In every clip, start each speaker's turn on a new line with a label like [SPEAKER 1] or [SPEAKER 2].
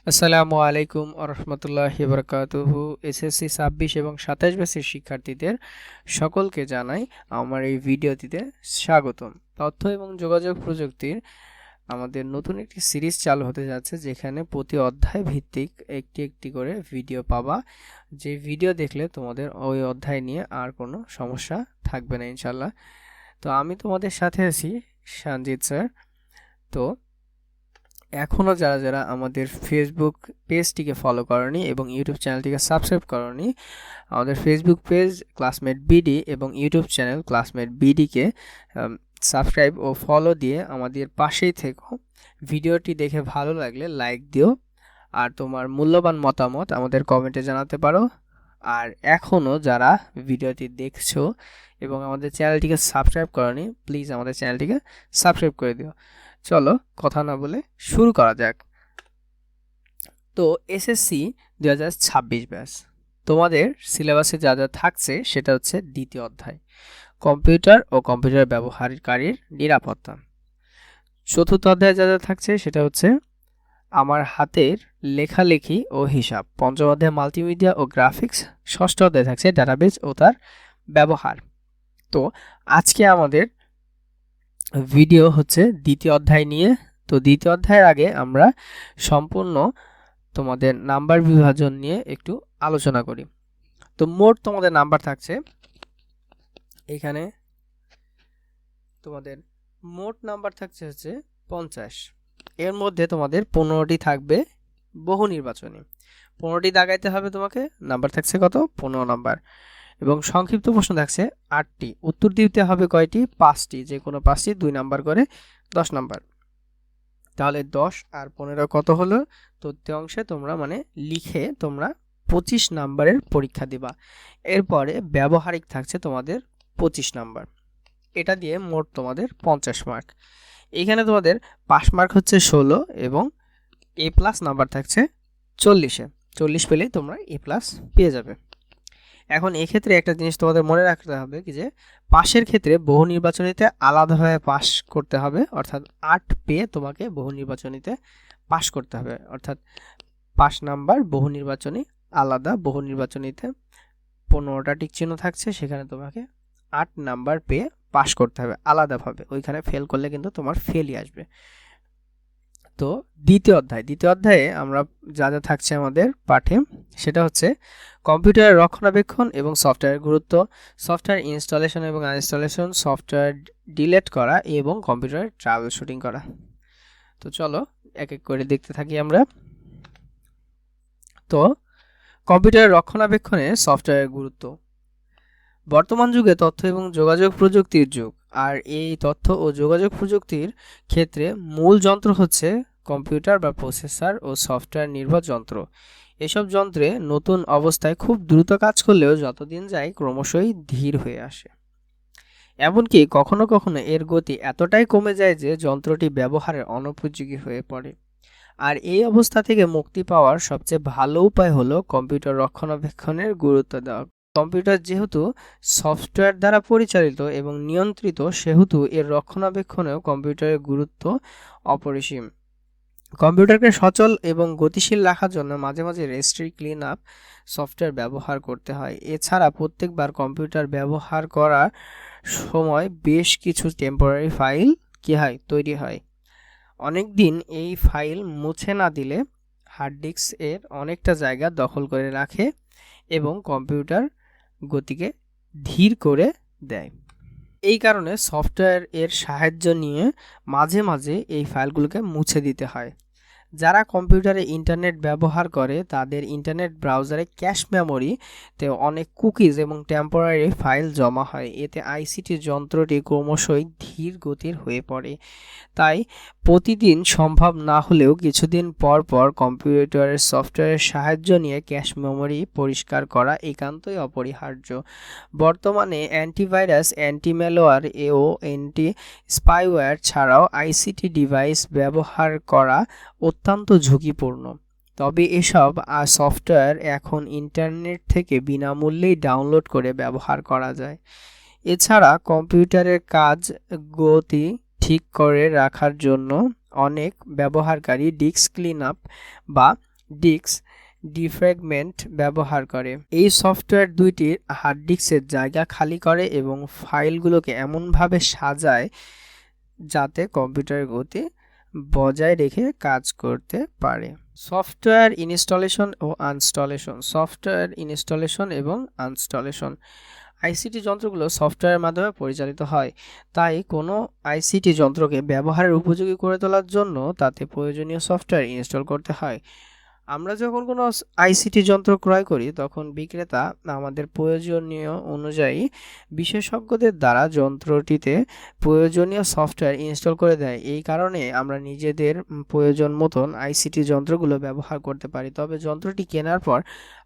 [SPEAKER 1] আসসালামু আলাইকুম আরহামতুল্লাহি বারাকাতুহু। এসএসসি ২৬ এবং ২৭ ব্যাচের শিক্ষার্থীদের সকলকে জানাই আমার এই ভিডিওটিতে স্বাগতম। তথ্য এবং যোগাযোগ প্রযুক্তির আমাদের নতুন একটি সিরিজ চালু হতে যাচ্ছে, যেখানে প্রতি অধ্যায় ভিত্তিক একটি একটি করে ভিডিও পাবা। যে ভিডিও দেখলে তোমাদের ওই অধ্যায় নিয়ে আর কোনো সমস্যা থাকবে না ইনশাল্লাহ। তো আমি তোমাদের সাথে আছি, সঞ্জিত স্যার। তো এখনও যারা যারা আমাদের ফেসবুক পেজটিকে ফলো করনি এবং ইউটিউব চ্যানেলটিকে সাবস্ক্রাইব করনি, আমাদের ফেসবুক পেজ ক্লাসমেট বিডি এবং ইউটিউব চ্যানেল ক্লাসমেট বিডিকে সাবস্ক্রাইব ও ফলো দিয়ে আমাদের পাশেই থেকো। ভিডিওটি দেখে ভালো লাগলে লাইক দিও, আর তোমার মূল্যবান মতামত আমাদের কমেন্টে জানাতে পারো। আর এখনও যারা ভিডিওটি দেখছো এবং আমাদের চ্যানেলটিকে সাবস্ক্রাইব করনি, প্লিজ আমাদের চ্যানেলটিকে সাবস্ক্রাইব করে দিও। চলো কথা না বলে শুরু করা যাক। তো এসএসসি ২০২৬ ব্যাচ তোমাদের সিলেবাসে যা যা থাকছে সেটা হচ্ছে দ্বিতীয় অধ্যায়, কম্পিউটার ও কম্পিউটার ব্যবহারকারীর নিরাপত্তা। চতুর্থ অধ্যায়ে যা যা থাকছে সেটা হচ্ছে আমার হাতের লেখালেখি ও হিসাব। পঞ্চম অধ্যায়ে মাল্টিমিডিয়া ও গ্রাফিক্স। ষষ্ঠ অধ্যায়ে থাকছে ডাটাবেজ ও তার ব্যবহার। তো আজকে আমাদের ভিডিও হচ্ছে দ্বিতীয় অধ্যায় নিয়ে। তো দ্বিতীয় অধ্যায়ের আগে আমরা সম্পূর্ণ তোমাদের নাম্বার বিভাজন নিয়ে একটু আলোচনা করি। তো মোট তোমাদের নাম্বার থাকছে, এখানে তোমাদের মোট নাম্বার থাকছে হচ্ছে 50। এর মধ্যে তোমাদের 15টি থাকবে বহু নির্বাচনী, 15টি দাগাইতে হবে তোমাকে। নাম্বার থাকছে কত? 15 নাম্বার। এবং সংক্ষিপ্ত প্রশ্ন থাকছে 8টি, উত্তর দিতে হবে কয়টি? 5টি, যে কোনো 5টি 2 নাম্বার করে 10 নাম্বার। তাহলে 10 আর 15 কত হলো? তথ্য অংশে তোমরা লিখে তোমরা 25 নাম্বারের পরীক্ষা দিবা। এরপরে ব্যবহারিক থাকছে তোমাদের 25 নাম্বার। এটা দিয়ে মোট তোমাদের 50 মার্ক। এখানে তোমাদের পাস মার্ক হচ্ছে 16 এবং এ প্লাস নাম্বার থাকছে 40-এ। 40 পেলেই তোমরা এ প্লাস পেয়ে যাবে। এখন এক্ষেত্রে একটা জিনিস তোমাদের মনে রাখতে হবে কি, যে পাশের ক্ষেত্রে বহু নির্বাচনীতে আলাদাভাবে পাস করতে হবে, অর্থাৎ 8 পেয়ে তোমাকে বহু নির্বাচনীতে পাস করতে হবে। অর্থাৎ পাস নাম্বার বহু নির্বাচনী আলাদা, বহু নির্বাচনীতে 15টা টিক চিহ্ন থাকছে, সেখানে তোমাকে 8 নাম্বার পেয়ে পাস করতে হবে আলাদাভাবে। ওইখানে ফেল করলে কিন্তু তোমার ফেলই আসবে। তো দ্বিতীয় অধ্যায়ে আমরা যা যা থাকছে আমাদের পাঠে, সেটা হচ্ছে কম্পিউটারের রক্ষণাবেক্ষণ এবং সফটওয়্যারের গুরুত্ব, সফটওয়্যার ইনস্টলেশন এবং আনইনস্টলেশন, সফটওয়্যার ডিলিট করা এবং কম্পিউটারের ট্রাবল শুটিং করা। তো চলো এক এক করে দেখতে থাকি আমরা। তো কম্পিউটারের রক্ষণাবেক্ষণে সফটওয়্যারের গুরুত্ব। বর্তমান যুগে তথ্য এবং যোগাযোগ প্রযুক্তির যুগ, আর এই তথ্য ও যোগাযোগ প্রযুক্তির ক্ষেত্রে মূল যন্ত্র হচ্ছে কম্পিউটার বা প্রসেসর ও সফটওয়্যার নির্ভর যন্ত্র। এসব যন্ত্রে নতুন অবস্থায় খুব দ্রুত কাজ করলেও যতদিন যায় ক্রমশই ধীর হয়ে আসে। এমনকি কখনো কখনো এর গতি এতটাই কমে যায় যে যন্ত্রটি ব্যবহারের অনুপযোগী হয়ে পড়ে। আর এই অবস্থা থেকে মুক্তি পাওয়ার সবচেয়ে ভালো উপায় হলো কম্পিউটার রক্ষণাবেক্ষণের গুরুত্ব দেওয়া। কম্পিউটার যেহেতু সফটওয়্যার দ্বারা পরিচালিত এবং নিয়ন্ত্রিত, সেহেতু এর রক্ষণাবেক্ষণেও কম্পিউটারের গুরুত্ব অপরিসীম। কম্পিউটারকে সচল এবং গতিশীল রাখার জন্য মাঝে মাঝে রেজিস্ট্রি ক্লিন আপ সফটওয়্যার ব্যবহার করতে হয়। এছাড়া প্রত্যেকবার কম্পিউটার ব্যবহার করার সময় বেশ কিছু টেম্পোরারি ফাইল তৈরি হয়। অনেক দিন এই ফাইল মুছে না দিলে হার্ড ডিস্ক এর অনেকটা জায়গা দখল করে রাখে এবং কম্পিউটার গতিকে ধীর করে দেয়। এই কারণে সফটওয়্যার এর সাহায্য নিয়ে মাঝে মাঝে এই ফাইলগুলোকে মুছে দিতে হয়। যারা কম্পিউটারে ইন্টারনেট ব্যবহার করে তাদের ইন্টারনেট ব্রাউজারে ক্যাশ মেমোরিতে অনেক কুকিজ এবং টেম্পোরারি ফাইল জমা হয়। এতে আইসিটি যন্ত্রটি ক্রমশই ধীর গতির হয়ে পড়ে। তাই প্রতিদিন সম্ভব না হলেও কিছুদিন পর পর কম্পিউটারের সফটওয়্যারের সাহায্য নিয়ে ক্যাশ মেমোরি পরিষ্কার করা একান্তই অপরিহার্য। বর্তমানে অ্যান্টিভাইরাস, অ্যান্টিম্যালওয়্যার ও অ্যান্টি স্পাইওয়্যার ছাড়াও আইসিটি ডিভাইস ব্যবহার করা অত্যন্ত ঝুঁকিপূর্ণ। তবে এসব সফটওয়্যার এখন ইন্টারনেট থেকে বিনামূল্যেই ডাউনলোড করে ব্যবহার করা যায়। এছাড়া কম্পিউটারের কাজ গতি ঠিক করে রাখার জন্য অনেক ব্যবহারকারী ডিস্ক ক্লিন আপ বা ডিস্ক ডিফ্র্যাগমেন্ট ব্যবহার করে। এই সফটওয়্যার দুইটি হার্ড ডিস্কের জায়গা খালি করে এবং ফাইলগুলোকে এমনভাবে সাজায় যাতে কম্পিউটারের গতি বজায় রেখে কাজ করতে পারে। সফটওয়্যার ইনস্টলেশন ও আনস্টলেশন। সফটওয়্যার ইনস্টলেশন এবং আনস্টলেশন। আইসিটি যন্ত্রগুলো সফটওয়্যারের মাধ্যমে পরিচালিত হয়, তাই কোনো আইসিটি যন্ত্রকে ব্যবহারের উপযোগী করে তোলার জন্য তাতে প্রয়োজনীয় সফটওয়্যার ইনস্টল করতে হয়। আমরা যখন কোনো আইসিটি যন্ত্র ক্রয় করি তখন বিক্রেতা আমাদের প্রয়োজনীয় অনুযায়ী বিশেষজ্ঞদের দ্বারা যন্ত্রটিতে প্রয়োজনীয় সফটওয়্যার ইনস্টল করে দেয়। এই কারণে আমরা নিজেদের প্রয়োজন মতন আইসিটি যন্ত্রগুলো ব্যবহার করতে পারি, তবে যন্ত্রটি কেনার পর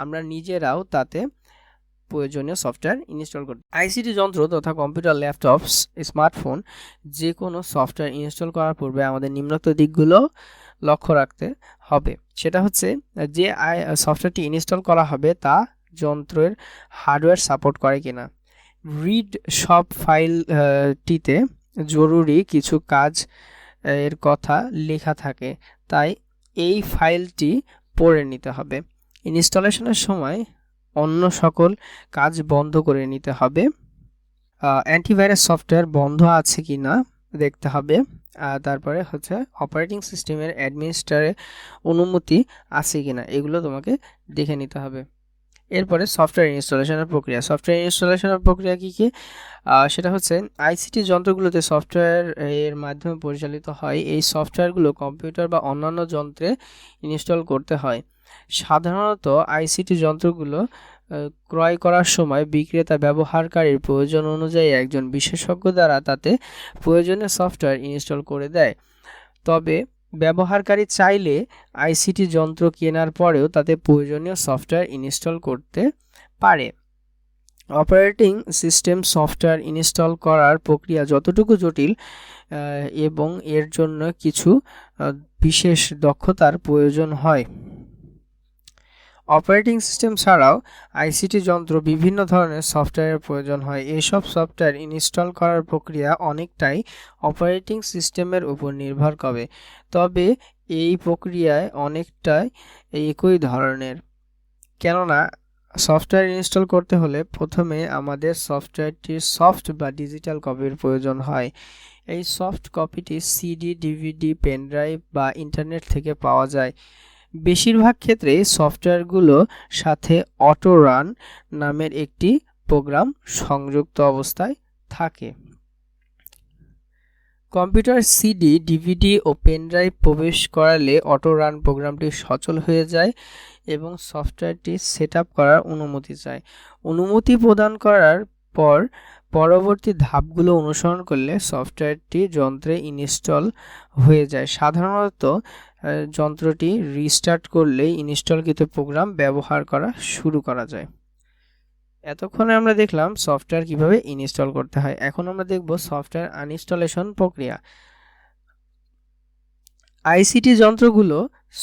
[SPEAKER 1] আমরা নিজেরাও তাতে প্রয়োজনীয় সফটওয়্যার ইনস্টল করতে। আইসিটি যন্ত্র তথা কম্পিউটার, ল্যাপটপ, স্মার্টফোন যে কোনো সফটওয়্যার ইনস্টল করার পূর্বে আমাদের নিম্নোক্ত দিকগুলো লক্ষ্য রাখতে হবে। সেটা হচ্ছে যে সফটওয়্যারটি ইনস্টল করা হবে তা যন্ত্রের হার্ডওয়্যার সাপোর্ট করে কিনা। রিড সব ফাইলটিতে জরুরি কিছু কাজ এর কথা লেখা থাকে, তাই এই ফাইলটি পড়ে নিতে হবে। ইনস্টলেশনের সময় অন্য সকল কাজ বন্ধ করে নিতে হবে। অ্যান্টিভাইরাস সফটওয়্যার বন্ধ আছে কিনা দেখতে হবে। তারপরে হচ্ছে অপারেটিং সিস্টেমের অ্যাডমিনিস্ট্রেটরের অনুমতি আছে কিনা, এগুলো তোমাকে দেখে নিতে হবে। এরপরে সফটওয়্যার ইনস্টলেশনের প্রক্রিয়া। সফটওয়্যার ইনস্টলেশনের প্রক্রিয়া কী কী? সেটা হচ্ছে আইসিটি যন্ত্রগুলোতে সফটওয়্যার এর মাধ্যমে পরিচালিত হয়। এই সফটওয়্যারগুলো কম্পিউটার বা অন্যান্য যন্ত্রে ইনস্টল করতে হয়। সাধারণত আইসিটি যন্ত্রগুলো ক্রয় করার সময় বিক্রেতা ব্যবহারকারীর প্রয়োজন অনুযায়ী একজন বিশেষজ্ঞ দ্বারা তাতে প্রয়োজনীয় সফটওয়্যার ইনস্টল করে দেয়। তবে ব্যবহারকারী চাইলে আইসিটি যন্ত্র কেনার পরেও তাতে প্রয়োজনীয় সফটওয়্যার ইনস্টল করতে পারে। অপারেটিং সিস্টেম সফটওয়্যার ইনস্টল করার প্রক্রিয়া যতটুকু জটিল এবং এর জন্য কিছু বিশেষ দক্ষতার প্রয়োজন হয়। অপারেটিং সিস্টেম ছাড়াও আইসিটি যন্ত্র বিভিন্ন ধরনের সফটওয়্যারের প্রয়োজন হয়। এসব সফটওয়্যার ইনস্টল করার প্রক্রিয়া অনেকটাই অপারেটিং সিস্টেমের উপর নির্ভর করে, তবে এই প্রক্রিয়ায় অনেকটাই একই ধরনের। কেননা সফটওয়্যার ইনস্টল করতে হলে প্রথমে আমাদের সফটওয়্যারটির সফট বা ডিজিটাল কপির প্রয়োজন হয়। এই সফট কপিটি সিডি, ডিভিডি, পেনড্রাইভ বা ইন্টারনেট থেকে পাওয়া যায়। বেশিরভাগ ক্ষেত্রে সফটওয়্যারগুলোর সাথে অটো রান নামের একটি প্রোগ্রাম সংযুক্ত অবস্থায় থাকে। কম্পিউটার সিডি, ডিভিডি ও পেনড্রাইভ প্রবেশ করালে অটো রান প্রোগ্রামটি সচল হয়ে যায় এবং সফটওয়্যারটি সেট আপ করার অনুমতি চায়। অনুমতি প্রদান করার পর পরবর্তী ধাপগুলো অনুসরণ করলে সফটওয়্যারটি যন্ত্রে ইনস্টল হয়ে যায়। সাধারণত যন্ত্রটি রিস্টার্ট করলেই ইনস্টলকৃত প্রোগ্রাম ব্যবহার করা শুরু করা যায়। এতক্ষণে আমরা দেখলাম সফটওয়্যার কিভাবে ইনস্টল করতে হয়। এখন আমরা দেখব সফটওয়্যার আনইনস্টলেশন প্রক্রিয়া। আইসিটি যন্ত্রগুলো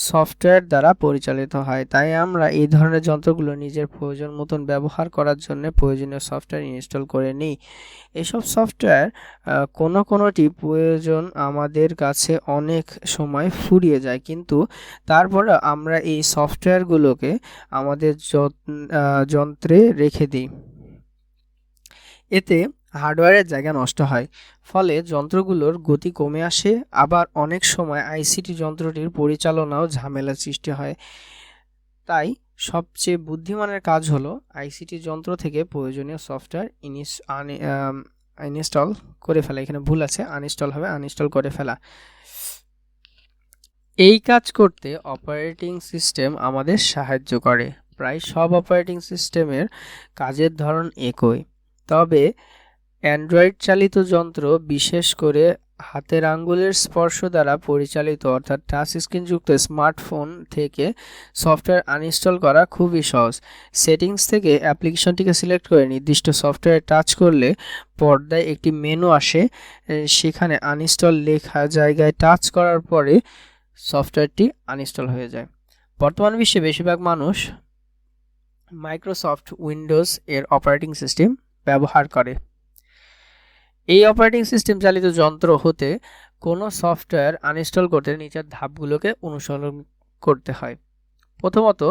[SPEAKER 1] সফটওয়্যার দ্বারা পরিচালিত হয়, তাই আমরা এই ধরনের যন্ত্রগুলো নিজের প্রয়োজন মতন ব্যবহার করার জন্য প্রয়োজনীয় সফটওয়্যার ইনস্টল করে নিই। এসব সফটওয়্যার কোনোটি প্রয়োজন আমাদের কাছে অনেক সময় ফুরিয়ে যায়, কিন্তু তারপরে আমরা এই সফটওয়্যারগুলোকে আমাদের যন্ত্রে রেখে দিই। এতে হার্ডওয়্যারের জায়গা নষ্ট হয়, ফলে যন্ত্রগুলোর গতি কমে আসে। আবার অনেক সময় আইসিটি যন্ত্রটির পরিচালনাও ঝামেলার সৃষ্টি হয়। তাই সবচেয়ে বুদ্ধিমানের কাজ হলো আইসিটি যন্ত্র থেকে প্রয়োজনীয় সফটওয়্যার ইনস্টল করে ফেলা। এখানে ভুল আছে, আনইনস্টল হবে, আনইনস্টল করে ফেলা। এই কাজ করতে অপারেটিং সিস্টেম আমাদের সাহায্য করে। প্রায় সব অপারেটিং সিস্টেমের কাজের ধরন একই, তবে অ্যান্ড্রয়েড চালিত যন্ত্র, বিশেষ করে হাতের আঙ্গুলের স্পর্শ দ্বারা পরিচালিত অর্থাৎ টাচ স্ক্রিনযুক্ত স্মার্টফোন থেকে সফটওয়্যার আনইনস্টল করা খুবই সহজ। সেটিংস থেকে অ্যাপ্লিকেশনটিকে সিলেক্ট করে নির্দিষ্ট সফটওয়্যার টাচ করলে পর্দায় একটি মেনু আসে, সেখানে আনইনস্টল লেখা জায়গায় টাচ করার পরে সফটওয়্যারটি আনইনস্টল হয়ে যায়। বর্তমান বিশ্বে বেশিরভাগ মানুষ মাইক্রোসফট উইন্ডোজ এর অপারেটিং সিস্টেম ব্যবহার করে। এই অপারেটিং সিস্টেম চালিত যন্ত্র হতে কোনো সফটওয়্যার আনইনস্টল করতে নিচের ধাপগুলোকে অনুসরণ করতে হয়। প্রথমত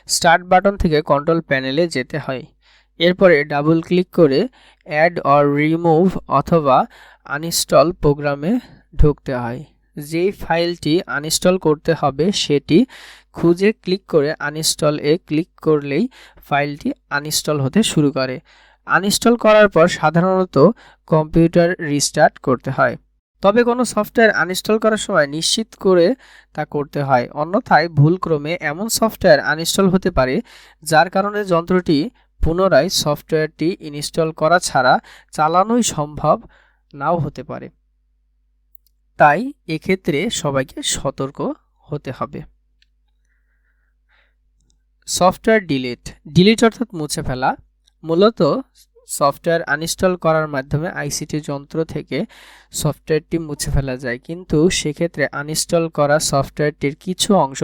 [SPEAKER 1] স্টার্ট বাটন থেকে কন্ট্রোল প্যানেলে যেতে হয়। এরপরে ডাবল ক্লিক করে অ্যাড অর রিমুভ অথবা আনইনস্টল প্রোগ্রামে ঢুকতে হয়। যেই ফাইলটি আনইনস্টল করতে হবে সেটি খুঁজে ক্লিক করে আনইনস্টল এ ক্লিক করলেই ফাইলটি আনইনস্টল হতে শুরু করে। আনইনস্টল করার পর সাধারণত কম্পিউটার রিস্টার্ট করতে হয়। তবে কোনো সফটওয়্যার আনইনস্টল করার সময় নিশ্চিত করে তা করতে হয়, অন্যথায় ভুলক্রমে এমন সফটওয়্যার আনইনস্টল হতে পারে যার কারণে যন্ত্রটি পুনরায় সফটওয়্যারটি ইনস্টল করা ছাড়া চালানোই সম্ভব নাও হতে পারে। তাই এক্ষেত্রে সবাইকে সতর্ক হতে হবে। সফটওয়্যার ডিলিট অর্থাৎ মুছে ফেলা। মূলত সফটওয়্যার আনইনস্টল করার মাধ্যমে আইসিটি যন্ত্র থেকে সফটওয়্যারটি মুছে ফেলা যায়, কিন্তু সেক্ষেত্রে আনইনস্টল করা সফটওয়্যারটির কিছু অংশ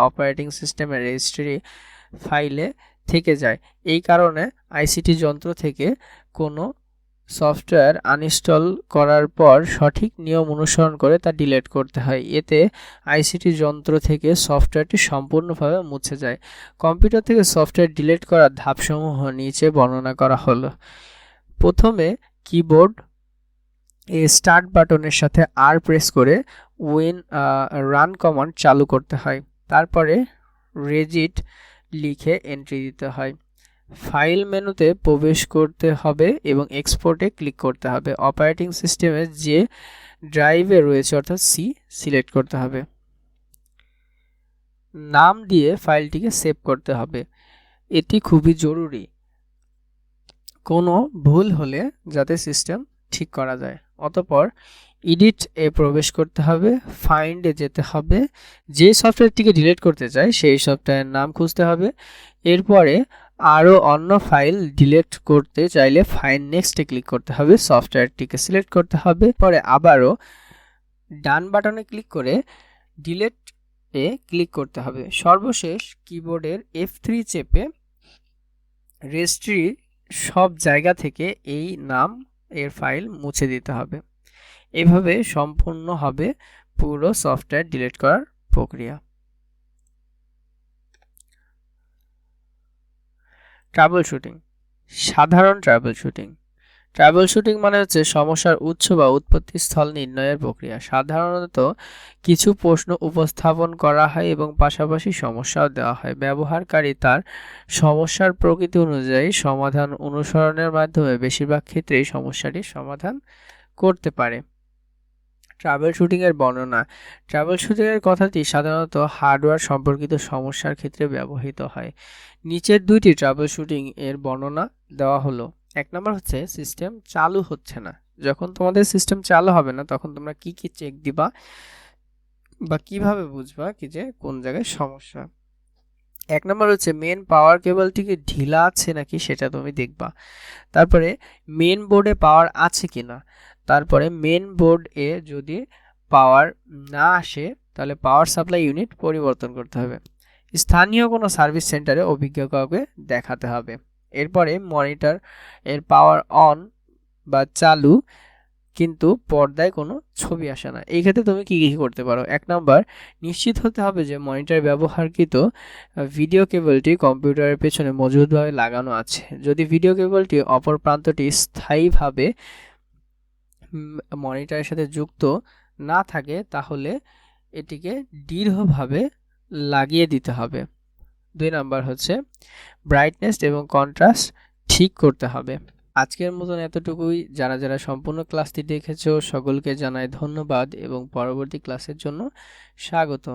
[SPEAKER 1] অপারেটিং সিস্টেমের রেজিস্ট্রি ফাইলে থেকে যায়। এই কারণে আইসিটি যন্ত্র থেকে কোনো সফটওয়্যার আনইনস্টল করার পর সঠিক নিয়ম অনুসরণ করে তা ডিলিট করতে হয়। এতে আইসিটি যন্ত্র থেকে সফটওয়্যারটি সম্পূর্ণভাবে মুছে যায়। কম্পিউটার থেকে সফটওয়্যার ডিলিট করার ধাপসমূহ নিচে বর্ণনা করা হলো। প্রথমে কিবোর্ড স্টার্ট বাটনের সাথে আর প্রেস করে রান কমান্ড চালু করতে হয়। তারপরে রেজিট লিখে এন্ট্রি দিতে হয়। ফাইল মেনুতে প্রবেশ করতে হবে এবং এক্সপোর্টে ক্লিক করতে হবে। অপারেটিং সিস্টেমে যে ড্রাইভে রয়েছে অর্থাৎ সি সিলেক্ট করতে হবে। নাম দিয়ে ফাইলটিকে সেভ করতে হবে, এটি খুবই জরুরি কোনো ভুল হলে যাতে সিস্টেম ঠিক করা যায়। অতঃপর এডিট এ প্রবেশ করতে হবে, ফাইন্ডে যেতে হবে, যে সফটওয়্যারটিকে ডিলিট করতে চাই সেই সফটওয়্যারের নাম খুঁজতে হবে। এরপরে আরও অন্য ফাইল ডিলিট করতে চাইলে ফাইন্ড নেক্সটে ক্লিক করতে হবে, সফটওয়্যারটিকে সিলেক্ট করতে হবে। পরে আবারও ডান বাটনে ক্লিক করে ডিলিট এ ক্লিক করতে হবে। সর্বশেষ কিবোর্ডের F3 চেপে রেজিস্ট্রি সব জায়গা থেকে এই নাম এর ফাইল মুছে দিতে হবে। এভাবে সম্পূর্ণ হবে পুরো সফটওয়্যার ডিলিট করার প্রক্রিয়া। Trouble shooting. সাধারণ ট্রাবল শুটিং মানে হচ্ছে সমস্যার উৎস বা উৎপত্তি স্থল নির্ণয়ের প্রক্রিয়া। সাধারণত কিছু প্রশ্ন উপস্থাপন করা হয় এবং পাশাপাশি সমস্যাও দেওয়া হয়। ব্যবহারকারী তার সমস্যার প্রকৃতি অনুযায়ী সমাধান অনুসরণের মাধ্যমে বেশিরভাগ ক্ষেত্রেই সমস্যাটির সমাধান করতে পারে। ট্রাবল শুটিং এর বর্ণনা। ট্রাবল শুটিং এর কথাটি সাধারণত হার্ডওয়্যার সম্পর্কিত সমস্যার ক্ষেত্রে ব্যবহৃত হয়। নিচের দুইটি ট্রাবল শুটিং এর বর্ণনা দেওয়া হলো। এক নম্বর হচ্ছে সিস্টেম চালু হচ্ছে না। যখন তোমাদের সিস্টেম চালু হবে না তখন তোমরা কি কি চেক দিবা বা কিভাবে বুঝবা কি যে কোন জায়গায় সমস্যা। এক নম্বর হচ্ছে মেন পাওয়ার কেবলটিকে ঢিলা আছে নাকি সেটা তুমি দেখবা। তারপরে মেন বোর্ডে পাওয়ার আছে কিনা। তারপরে মেন বোর্ড এ যদি পাওয়ার না আসে তাহলে পাওয়ার সাপ্লাই ইউনিট পরিবর্তন করতে হবে। স্থানীয় কোনো সার্ভিস সেন্টারে অভিজ্ঞ কাউকে দেখাতে হবে। এরপরে মনিটর এর পাওয়ার অন বা চালু কিন্তু পর্দায় কোনো ছবি আসে না। এই ক্ষেত্রে তুমি কি কি করতে পারো। এক নাম্বার, নিশ্চিত হতে হবে যে মনিটর ব্যবহারকৃত ভিডিও কেবলটি কম্পিউটারের পেছনে মজবুতভাবে লাগানো আছে। যদি ভিডিও কেবলটি অপর প্রান্তটি স্থায়ীভাবে মনিটরের সাথে যুক্ত না থাকে তাহলে এটিকে দৃঢ়ভাবে লাগিয়ে দিতে হবে। 2 নাম্বার হচ্ছে ব্রাইটনেস এবং কন্ট্রাস্ট ঠিক করতে হবে। আজকের মতন এতটুকুই। যারা যারা সম্পূর্ণ ক্লাসটি দেখেছো সকলকে জানাই ধন্যবাদ এবং পরবর্তী ক্লাসের জন্য স্বাগত।